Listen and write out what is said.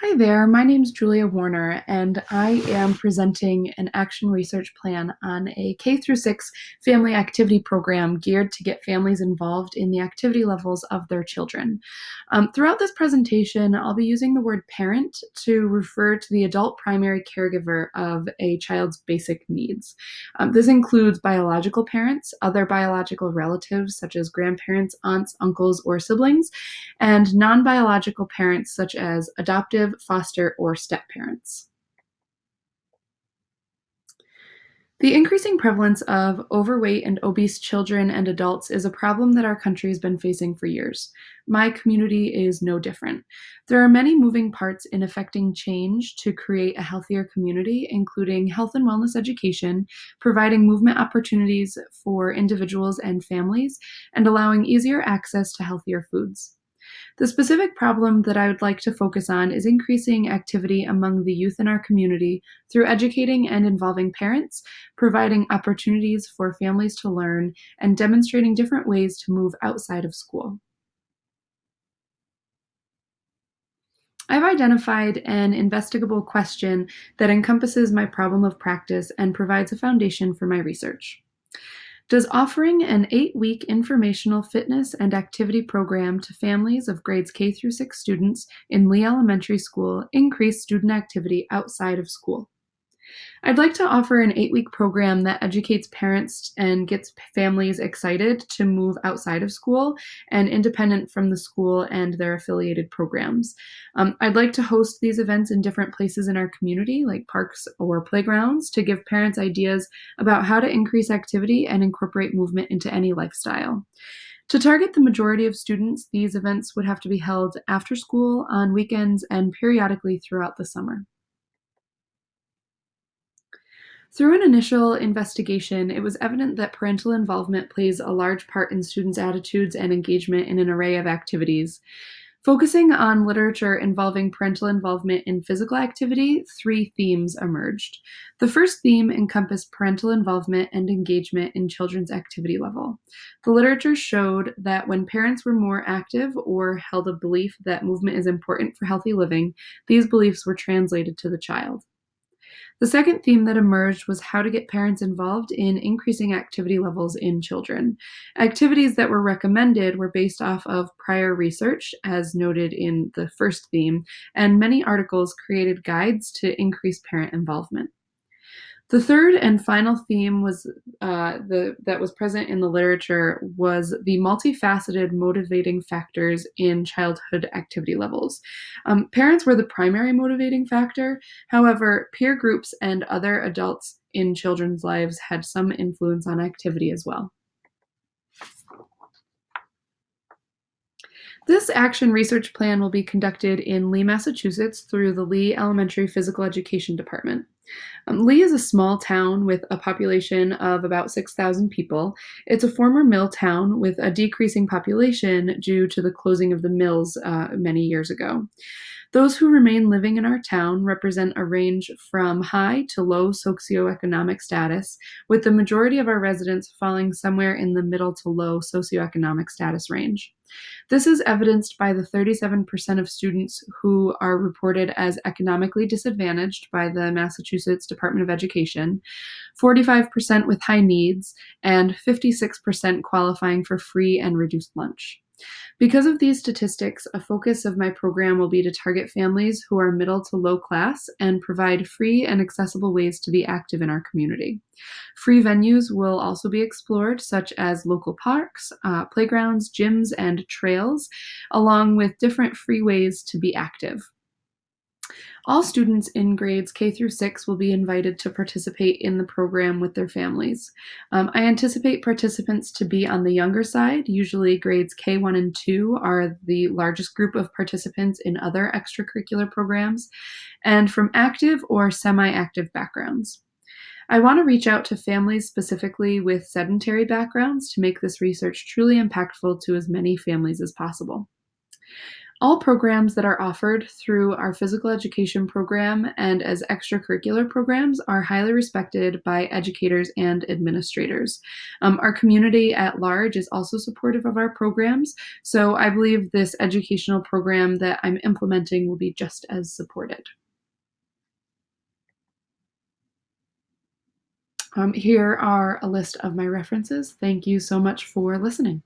Hi there, my name's Julia Warner, and I am presenting an action research plan on a K through 6 family activity program geared to get families involved in the activity levels of their children. Throughout this presentation, I'll be using the word parent to refer to the adult primary caregiver of a child's basic needs. This includes biological parents, other biological relatives such as grandparents, aunts, uncles, or siblings, and non biological parents such as adoptive, foster, or step parents. The increasing prevalence of overweight and obese children and adults is a problem that our country has been facing for years. My community is no different. There are many moving parts in affecting change to create a healthier community, including health and wellness education, providing movement opportunities for individuals and families, and allowing easier access to healthier foods. The specific problem that I would like to focus on is increasing activity among the youth in our community through educating and involving parents, providing opportunities for families to learn, and demonstrating different ways to move outside of school. I've identified an investigable question that encompasses my problem of practice and provides a foundation for my research. Does offering an 8-week informational fitness and activity program to families of grades K through 6 students in Lee Elementary School increase student activity outside of school? I'd like to offer an 8-week program that educates parents and gets families excited to move outside of school and independent from the school and their affiliated programs. I'd like to host these events in different places in our community, like parks or playgrounds, to give parents ideas about how to increase activity and incorporate movement into any lifestyle. To target the majority of students, these events would have to be held after school, on weekends, and periodically throughout the summer. Through an initial investigation, it was evident that parental involvement plays a large part in students' attitudes and engagement in an array of activities. Focusing on literature involving parental involvement in physical activity, three themes emerged. The first theme encompassed parental involvement and engagement in children's activity level. The literature showed that when parents were more active or held a belief that movement is important for healthy living, these beliefs were translated to the child. The second theme that emerged was how to get parents involved in increasing activity levels in children. Activities that were recommended were based off of prior research, as noted in the first theme, and many articles created guides to increase parent involvement. The third and final theme that was present in the literature was the multifaceted motivating factors in childhood activity levels. Parents were the primary motivating factor. However, peer groups and other adults in children's lives had some influence on activity as well. This action research plan will be conducted in Lee, Massachusetts through the Lee Elementary Physical Education Department. Lee is a small town with a population of about 6,000 people. It's a former mill town with a decreasing population due to the closing of the mills many years ago. Those who remain living in our town represent a range from high to low socioeconomic status, with the majority of our residents falling somewhere in the middle to low socioeconomic status range. This is evidenced by the 37% of students who are reported as economically disadvantaged by the Massachusetts Department of Education, 45% with high needs, and 56% qualifying for free and reduced lunch. Because of these statistics, a focus of my program will be to target families who are middle to low class and provide free and accessible ways to be active in our community. Free venues will also be explored, such as local parks, playgrounds, gyms, and trails, along with different free ways to be active. All students in grades K through 6 will be invited to participate in the program with their families. I anticipate participants to be on the younger side. Usually grades K1 and 2 are the largest group of participants in other extracurricular programs, and from active or semi-active backgrounds. I want to reach out to families specifically with sedentary backgrounds to make this research truly impactful to as many families as possible. All programs that are offered through our physical education program and as extracurricular programs are highly respected by educators and administrators. Our community at large is also supportive of our programs, so I believe this educational program that I'm implementing will be just as supported. Here are a list of my references. Thank you so much for listening.